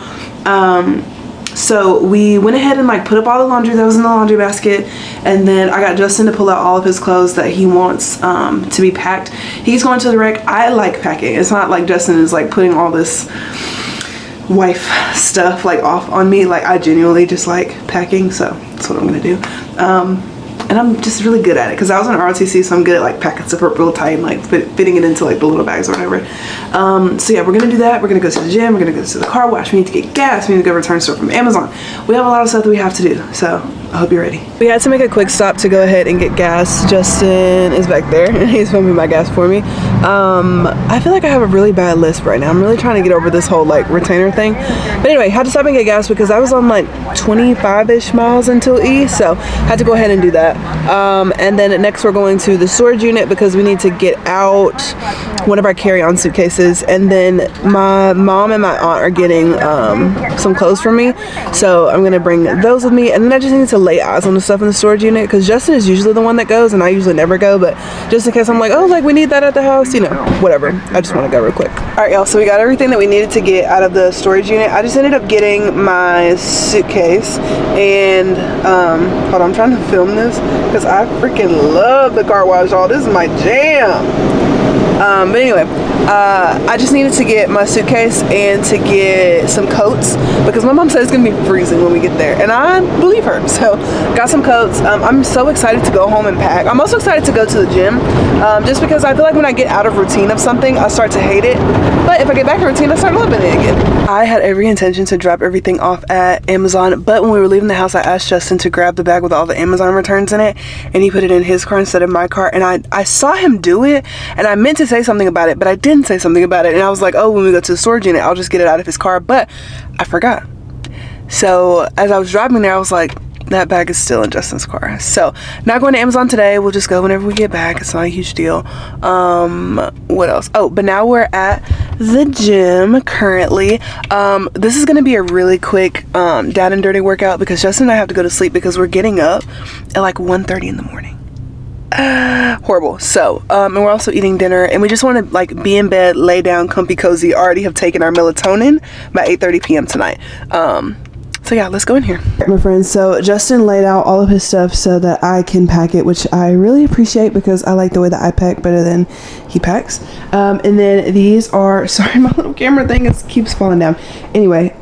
So we went ahead and like put up all the laundry that was in the laundry basket, and then I got Justin to pull out all of his clothes that he wants to be packed. He's going to the rec. I like packing. It's not like Justin is like putting all this wife stuff like off on me. Like I genuinely just like packing, so that's what I'm gonna do. And I'm just really good at it because I was in ROTC, so I'm good at like packing stuff up real tight and like fitting it into like the little bags or whatever. So yeah, we're gonna do that. We're gonna go to the gym. We're gonna go to the car wash. We need to get gas. We need to go return stuff from Amazon. We have a lot of stuff that we have to do. So I hope you're ready. We had to make a quick stop to go ahead and get gas. Justin is back there and he's filming my gas for me. I feel like I have a really bad lisp right now. I'm really trying to get over this whole like retainer thing. But anyway, had to stop and get gas because I was on like 25-ish miles until E, so had to go ahead and do that. And then next we're going to the storage unit because we need to get out one of our carry-on suitcases, and then my mom and my aunt are getting some clothes for me, so I'm gonna bring those with me. And then I just need to lay eyes on the stuff in the storage unit because Justin is usually the one that goes and I usually never go, but just in case I'm like, oh, like we need that at the house, you know, whatever. I just want to go real quick. All right, y'all, so we got everything that we needed to get out of the storage unit. I just ended up getting my suitcase and hold on, I'm trying to film this because I freaking love the car wash, y'all. This is my jam. But anyway, I just needed to get my suitcase and to get some coats because my mom said it's gonna be freezing when we get there, and I believe her. So got some coats. I'm so excited to go home and pack. I'm also excited to go to the gym just because I feel like when I get out of routine of something, I start to hate it, but if I get back in routine, I start loving it again. I had every intention to drop everything off at Amazon, but when we were leaving the house, I asked Justin to grab the bag with all the Amazon returns in it, and he put it in his car instead of my car, and I saw him do it, and I meant to say something about it, but I didn't say something about it, and I was like, oh, when we go to the storage unit, I'll just get it out of his car, but I forgot. So as I was driving there, I was like, that bag is still in Justin's car. So not going to Amazon today. We'll just go whenever we get back. It's not a huge deal. What else? Oh, but now we're at the gym currently. This is gonna be a really quick down and dirty workout because Justin and I have to go to sleep because we're getting up at like 1:30 in the morning. Horrible. So and we're also eating dinner, and we just want to like be in bed, lay down, comfy, cozy. Already have taken our melatonin by 8:30 p.m. tonight. So yeah, let's go in here. My friends, so Justin laid out all of his stuff so that I can pack it, which I really appreciate because I like the way that I pack better than he packs. And then these are, sorry, my little camera thing keeps falling down. Anyway,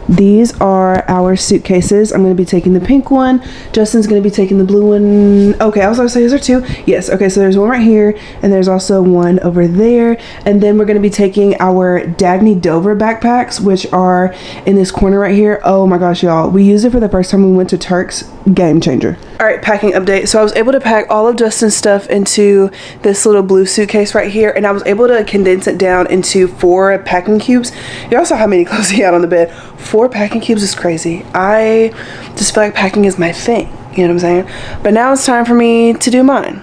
these are our suitcases. I'm going to be taking the pink one. Justin's going to be taking the blue one. Okay, I was going to say, is there two? Yes. Okay, so there's one right here, and there's also one over there. And then we're going to be taking our Dagny Dover backpacks, which are in this corner right here. Oh my gosh, y'all. We used it for the first time we went to Turks. Game changer. All right, packing update. So I was able to pack all of Justin's stuff into this little blue suitcase right here, and I was able to condense it down into 4 packing cubes. Y'all saw how many clothes he had on the bed. 4 packing cubes is crazy. I just feel like packing is my thing, you know what I'm saying? But now it's time for me to do mine.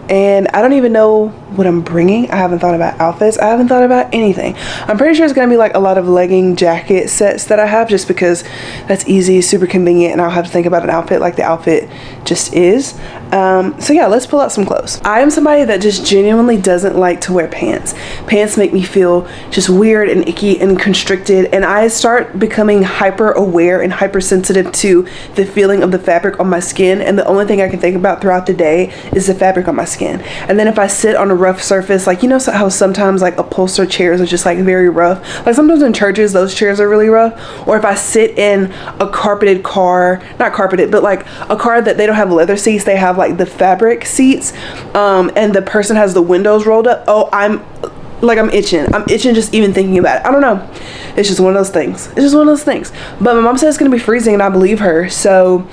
And I don't even know what I'm bringing. I haven't thought about outfits. I haven't thought about anything. I'm pretty sure it's gonna be like a lot of legging jacket sets that I have just because that's easy, super convenient, and I'll have to think about an outfit like the outfit just is. So yeah, let's pull out some clothes. I am somebody that just genuinely doesn't like to wear pants. Pants make me feel just weird and icky and constricted, and I start becoming hyper aware and hypersensitive to the feeling of the fabric on my skin, and the only thing I can think about throughout the day is the fabric on my skin. And then if I sit on a rough surface, like, you know how sometimes like upholstered chairs are just like very rough, like sometimes in churches those chairs are really rough, or if I sit in a carpeted car, not carpeted, but like a car that they don't have leather seats, they have like the fabric seats, and the person has the windows rolled up, oh, I'm itching just even thinking about it. I don't know, it's just one of those things. It's just one of those things. But my mom said it's gonna be freezing, and I believe her, so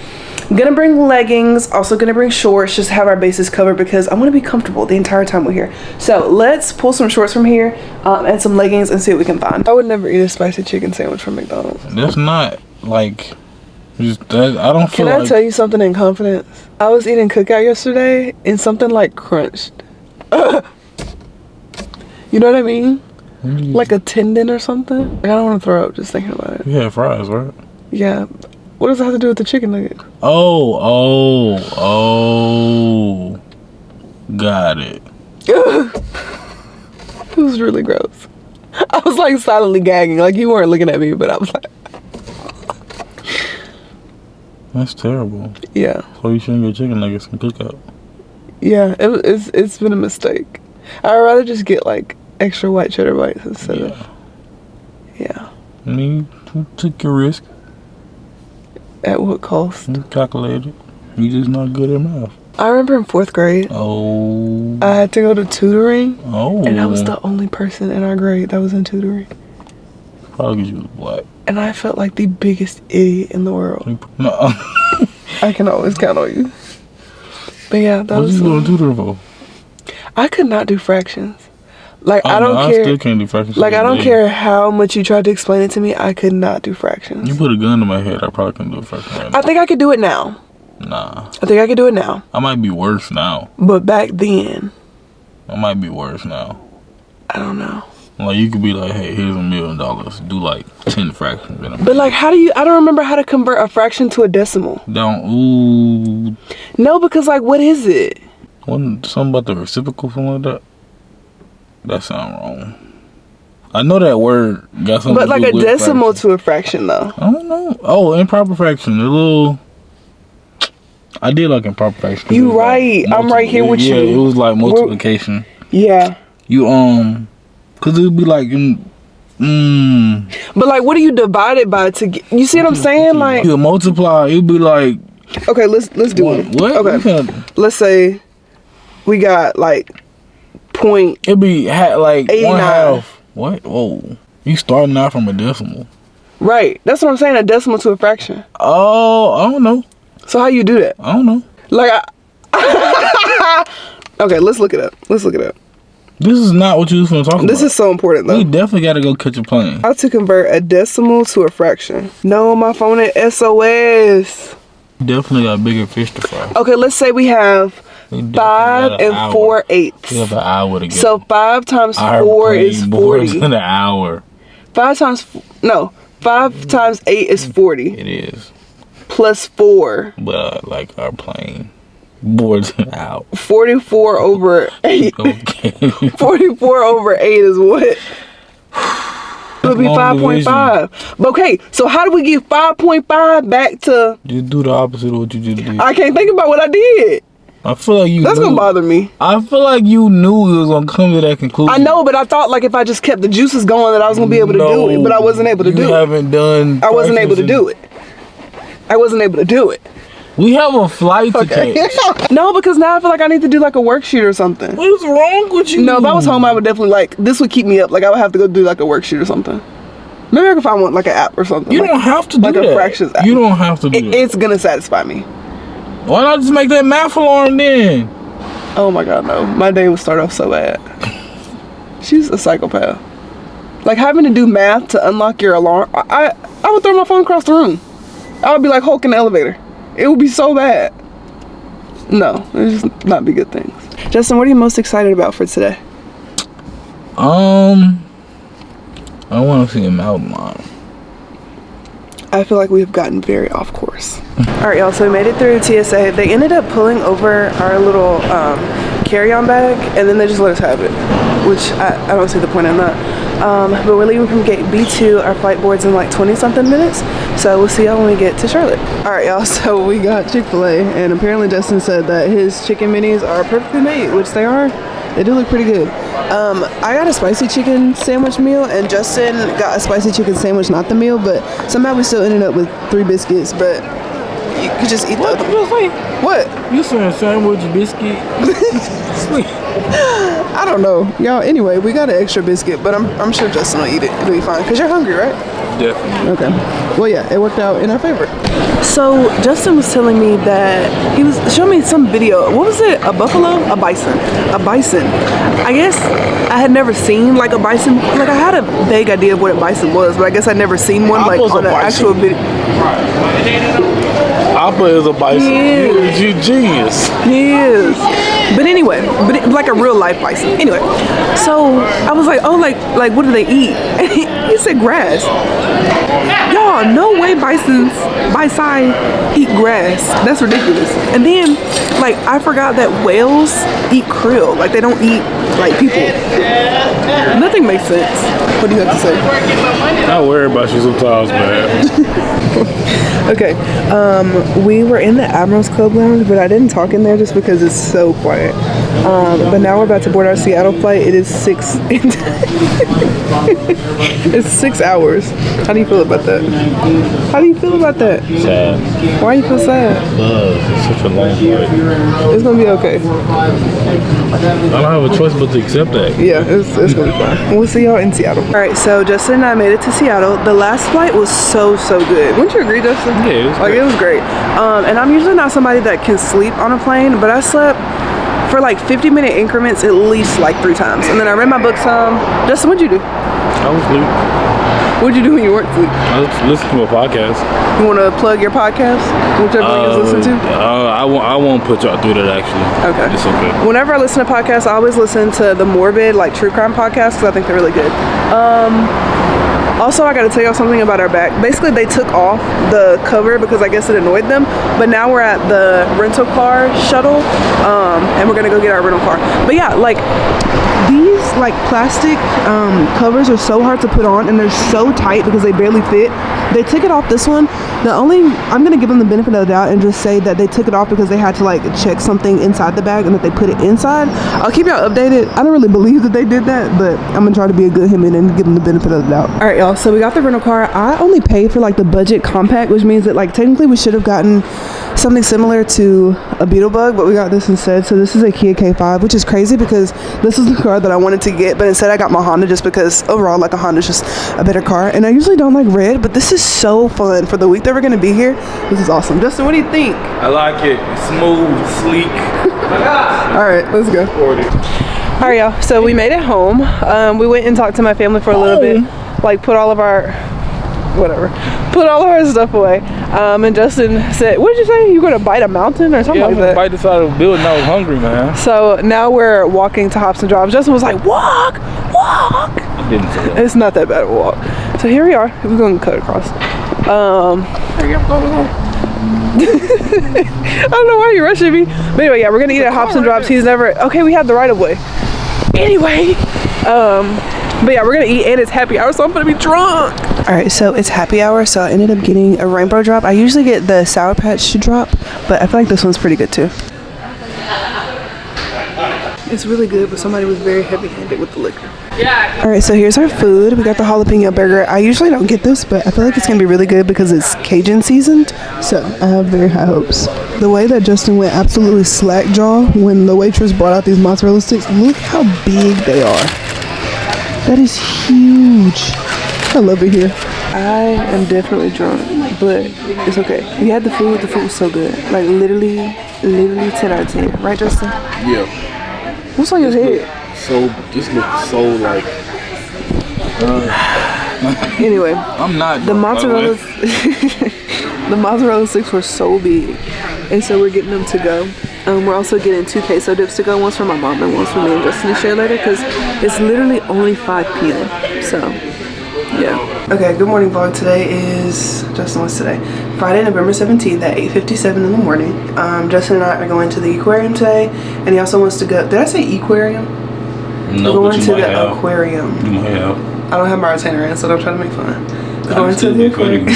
I'm gonna bring leggings, also gonna bring shorts, just have our bases covered because I want to be comfortable the entire time we're here. So let's pull some shorts from here and some leggings and see what we can find. I would never eat a spicy chicken sandwich from McDonald's. That's not like just that. I don't feel. Can I tell you something in confidence? I was eating cookout yesterday and something like crunched. You know what I mean? Like a tendon or something. Like, I don't want to throw up just thinking about it. You had fries, right? Yeah. What does that have to do with the chicken nugget? Oh. Got it. It was really gross. I was like silently gagging. Like you weren't looking at me, but I was like. That's terrible. Yeah. So you shouldn't get chicken nuggets from Cookout. Yeah, it's been a mistake. I'd rather just get like extra white cheddar bites instead of. Yeah. I mean, you took your risk. At what cost? You calculated. You just not good at math. I remember in 4th grade. Oh. I had to go to tutoring. Oh. And I was the only person in our grade that was in tutoring. Probably because you was black. And I felt like the biggest idiot in the world. No. I can always count on you. But yeah, that What was. you gonna do there for? I could not do fractions. Like Oh, I don't no, care. I still can't do fractions. Like I don't care how much you tried to explain it to me. I could not do fractions. You put a gun to my head, I probably couldn't do a fraction right now. I think I could do it now. Nah. I think I could do it now. I might be worse now. But back then, I might be worse now. I don't know. Like, you could be like, hey, here's $1 million. Do like 10 fractions in a But like, how do you? I don't remember how to convert a fraction to a decimal. Ooh. No, because like, what is it? Wasn't something about the reciprocal, something like that? That sound wrong. I know that word got something But to like do a with decimal fraction. to a fraction, though. I don't know. Oh, improper fraction. A little. I did like improper fraction. You It was right. I'm right here with yeah, you. Yeah, it was like multiplication. Yeah. You cause it would be like But like, what do you divide it by to get? You see what I'm saying? Like, you multiply. It'd be like okay, let's do it. what? Okay, let's say we got like point. It'd be like 89. 1/2. What? Whoa! You starting out from a decimal. Right. That's what I'm saying. A decimal to a fraction. Oh, I don't know. So how you do that? I don't know. Like, okay, let's look it up. Let's look it up. This is not what you was gonna talk about. This is so important though. We definitely gotta go catch a plane. How to convert a decimal to a fraction. No, my phone is SOS. Definitely got bigger fish to fry. Okay, let's say we have We definitely 5 got an and hour. 4/8. We have an hour to get. So 5 times Our 4 plane is boards 40. in an hour. 5 times 8 is 40. It is, Plus 4. but like our plane boards in an hour. 44 over 8. Okay. 44 over 8 is what? It would be Long 5.5. But okay, so how do we get 5.5 back to? Just do the opposite of what you just did. I can't think about what I did. I feel like you. That's knew. gonna bother me. I feel like you knew it was gonna come to that conclusion. I know, but I thought like if I just kept the juices going that I was gonna be able to do it, but I wasn't able to do You it. haven't done. I wasn't able to do it. I wasn't able to do it. We have a flight to catch. No, because now I feel like I need to do like a worksheet or something. What's wrong with you? No, if I was home, I would definitely like this would keep me up. Like I would have to go do like a worksheet or something. Maybe I could find one like an app or something. You like, don't have to do like that. a fractions app. You don't have to do that. It's gonna satisfy me. Why not just make that math alarm then? Oh my god, no. My day would start off so bad. She's a psychopath. Like having to do math to unlock your alarm. I would throw my phone across the room. I would be like Hulk in the elevator. It would be so bad. No, it just not be good things. Justin, what are you most excited about for today? I want to see a mountain lion. I feel like we've gotten very off course. All right, y'all, so we made it through TSA. They ended up pulling over our little carry-on bag, and then they just let us have it, which I don't see the point in that. But we're leaving from gate B2. Our flight board's in like 20-something minutes, so we'll see y'all when we get to Charlotte. All right, y'all, so we got Chick-fil-A, and apparently Justin said that his chicken minis are perfectly made, which they are. They do look pretty good. I got a spicy chicken sandwich meal, and Justin got a spicy chicken sandwich, not the meal, but somehow we still ended up with 3 biscuits, but you could just eat the other one. What? You saying sandwich, biscuit? I don't know. Y'all, anyway, we got an extra biscuit, but I'm sure Justin will eat it. It'll be fine, because you're hungry, right? Definitely. Okay. Well, yeah, it worked out in our favor. So Justin was telling me that he was showing me some video. What was it? A buffalo? A bison? A bison. I guess I had never seen like a bison. Like I had a vague idea of what a bison was, but I guess I'd never seen one like on an actual video. Appa is a bison. Yeah. You genius. He is. But anyway, like a real life bison. Anyway, so I was like, oh, like what do they eat? And he said grass. Y'all, no way bison eat grass. That's ridiculous. And then, like, I forgot that whales eat krill. Like, they don't eat, like, people. Nothing makes sense. What do you have to say? I worry about you sometimes, man. Okay, we were in the Admirals Club Lounge, but I didn't talk in there just because it's so quiet. But now we're about to board our Seattle flight. It is 6. It's It's 6 hours. How do you feel about that? How do you feel about that? Sad. Why you feel sad? It's such a long flight. It's gonna be okay. I don't have a choice but to accept that. Yeah, it's gonna be fine. We'll see y'all in Seattle. All right, so Justin and I made it to Seattle. The last flight was so good. Wouldn't you agree, Justin? Yeah, it was like great. it was great. And I'm usually not somebody that can sleep on a plane, but I slept for like 50-minute increments at least like 3 times. And then I read my book some. Justin, what'd you do? I was asleep. What'd you do when you weren't asleep? I was listening to a podcast. You want to plug your podcast? Whichever one you listen to? I won't put y'all through that actually. Okay. It's okay. Whenever I listen to podcasts, I always listen to the morbid, like true crime podcasts, because I think they're really good. Also, I gotta tell y'all something about our bag. Basically, they took off the cover because I guess it annoyed them. But now we're at the rental car shuttle, and we're gonna go get our rental car. But yeah, like these like plastic covers are so hard to put on, and they're so tight because they barely fit. They took it off this one. I'm gonna give them the benefit of the doubt and just say that they took it off because they had to like check something inside the bag and that they put it inside. I'll keep y'all updated. I don't really believe that they did that, but I'm gonna try to be a good human and give them the benefit of the doubt. All right, y'all. So we got the rental car. I only paid for like the budget compact, which means that like technically we should have gotten something similar to a Beetlebug, but we got this instead. So this is a Kia K5, which is crazy because this is the car that I wanted to get, but instead I got my Honda just because overall like a Honda is just a better car. And I usually don't like red, but this is so fun for the week that we're gonna be here. This is awesome. Justin, what do you think? I like it. Smooth, sleek. All right, let's go. All right, y'all. So we made it home. We went and talked to my family for a little bit, like put all of our stuff away. And Justin said, what did you say? You were gonna bite a mountain or something like that? Bite the side of a building. I was hungry, man. So now we're walking to Hops and Drops. Justin was like, walk. I didn't say that. It's not that bad of a walk. So here we are. We're gonna cut across. I don't know why you're rushing me. But anyway, yeah, we're gonna eat at Hops and Drops. He's never okay. We have the right of way. Anyway, but yeah, we're gonna eat and it's happy hour, so I'm gonna be drunk. All right, so it's happy hour, so I ended up getting a rainbow drop. I usually get the Sour Patch drop, but I feel like this one's pretty good too. It's really good, but somebody was very heavy-handed with the liquor. Yeah. All right, so here's our food. We got the jalapeno burger. I usually don't get this, but I feel like it's gonna be really good because it's Cajun seasoned. So I have very high hopes. The way that Justin went absolutely slack jaw when the waitress brought out these mozzarella sticks. Look how big they are. That is huge. I love it here. I am definitely drunk, but it's okay. We had the food was so good. Like literally 10 out of 10. Right, Justin? Yeah. What's on your head? This looks so like. Anyway, I'm not. The mozzarella, the mozzarella sticks were so big, and so we're getting them to go. We're also getting 2 queso dips to go. One's for my mom and one's for me and Justin to share later because it's literally only 5 p.m. So, yeah. Okay, good morning vlog. Today is, Justin, what's today? Friday, November 17th at 8:57 in the morning. Justin and I are going to the aquarium today, and he also wants to go, did I say aquarium? No, we're going to the aquarium. You might have. I don't have my retainer in, so don't try to make fun. We're going to the aquarium.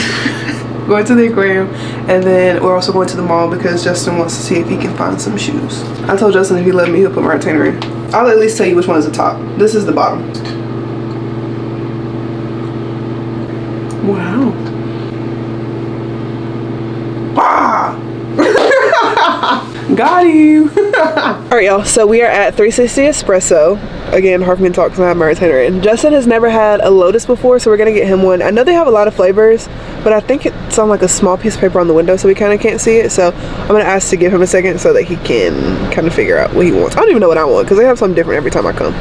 Going to the aquarium, and then we're also going to the mall because Justin wants to see if he can find some shoes. I told Justin if he let me, he'll put my retainer in. I'll at least tell you which one is the top. This is the bottom. Wow. Ah! Got you. All right, y'all. So we are at 360 Espresso. Again, hard for me to talk because I have my retainer in. Justin has never had a Lotus before, so we're gonna get him one. I know they have a lot of flavors, but I think it's on like a small piece of paper on the window, so we kind of can't see it. So I'm gonna ask to give him a second so that he can kind of figure out what he wants. I don't even know what I want because they have something different every time I come.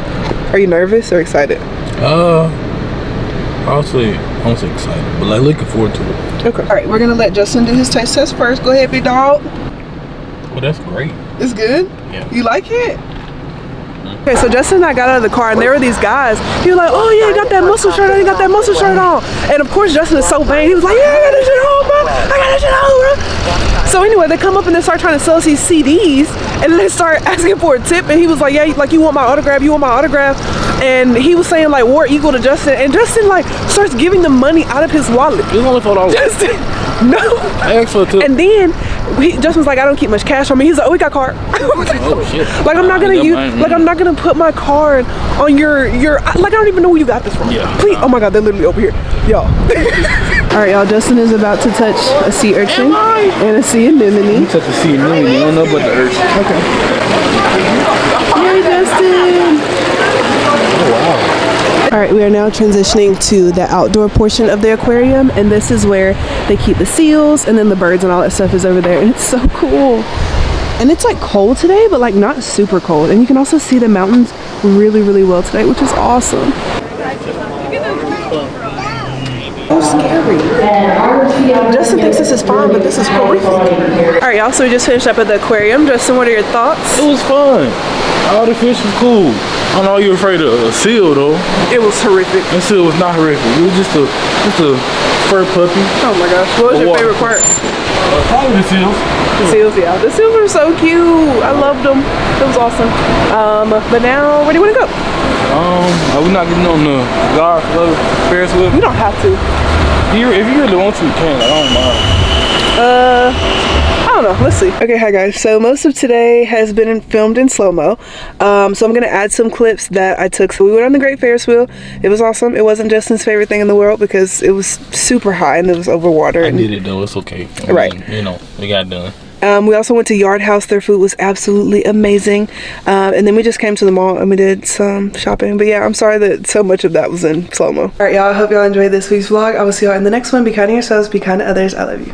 Are you nervous or excited? I'll say I'm so excited, but like looking forward to it. Okay. All right, we're gonna let Justin do his taste test first. Go ahead, big dog. Well, that's great. It's good? Yeah. You like it? Okay, so Justin and I got out of the car and there were these guys. He was like, oh yeah, you got that muscle shirt on, you got that muscle shirt on. And of course Justin is so vain. He was like, yeah, I got that shit on, bro. I got that shit on, bro. So anyway, they come up and they start trying to sell us these CDs and then they start asking for a tip and he was like, yeah, like you want my autograph, you want my autograph. And he was saying like War Eagle to Justin and Justin like starts giving them money out of his wallet. It's only $4. Justin, no. I asked for a tip. And then Justin was like, I don't keep much cash on me. He's like, oh, we got card. Oh shit. Like I'm not gonna use, like I'm not gonna put my card on your like I don't even know where you got this from. Yeah. Please, oh my god, they're literally over here, y'all. All right, y'all. Justin is about to touch a sea urchin and a sea anemone. You touch the sea anemone. You don't know about the urchin. Okay. Yay, Justin. Oh wow. All right, we are now transitioning to the outdoor portion of the aquarium, and this is where they keep the seals, and then the birds and all that stuff is over there, and it's so cool. And it's like cold today, but like not super cold, and you can also see the mountains really, really well today, which is awesome. So scary. Justin thinks this is fun, but this is horrific. All right, y'all, so we just finished up at the aquarium. Justin, what are your thoughts? It was fun. All the fish was cool. I know you were afraid of a seal though. It was horrific. That seal was not horrific. It was just a fur puppy. Oh my gosh, what was your favorite part? Probably the seals. The seals, yeah. The seals were so cute. I loved them. It was awesome. But now, where do you want to go? Are we not getting on the Ferris wheel? We don't have to. If you really want to, you can. I don't mind. I don't know. Let's see. Okay, hi guys. So most of today has been filmed in slow-mo. So I'm gonna add some clips that I took. So we went on the Great Ferris wheel. It was awesome. It wasn't Justin's favorite thing in the world because it was super high and it was over water. I did it though. It's okay. Right. You know, we got it done. We also went to Yard House. Their food was absolutely amazing. And then we just came to the mall and we did some shopping. But yeah, I'm sorry that so much of that was in slow-mo. All right, y'all. I hope y'all enjoyed this week's vlog. I will see y'all in the next one. Be kind to yourselves. Be kind to others. I love you.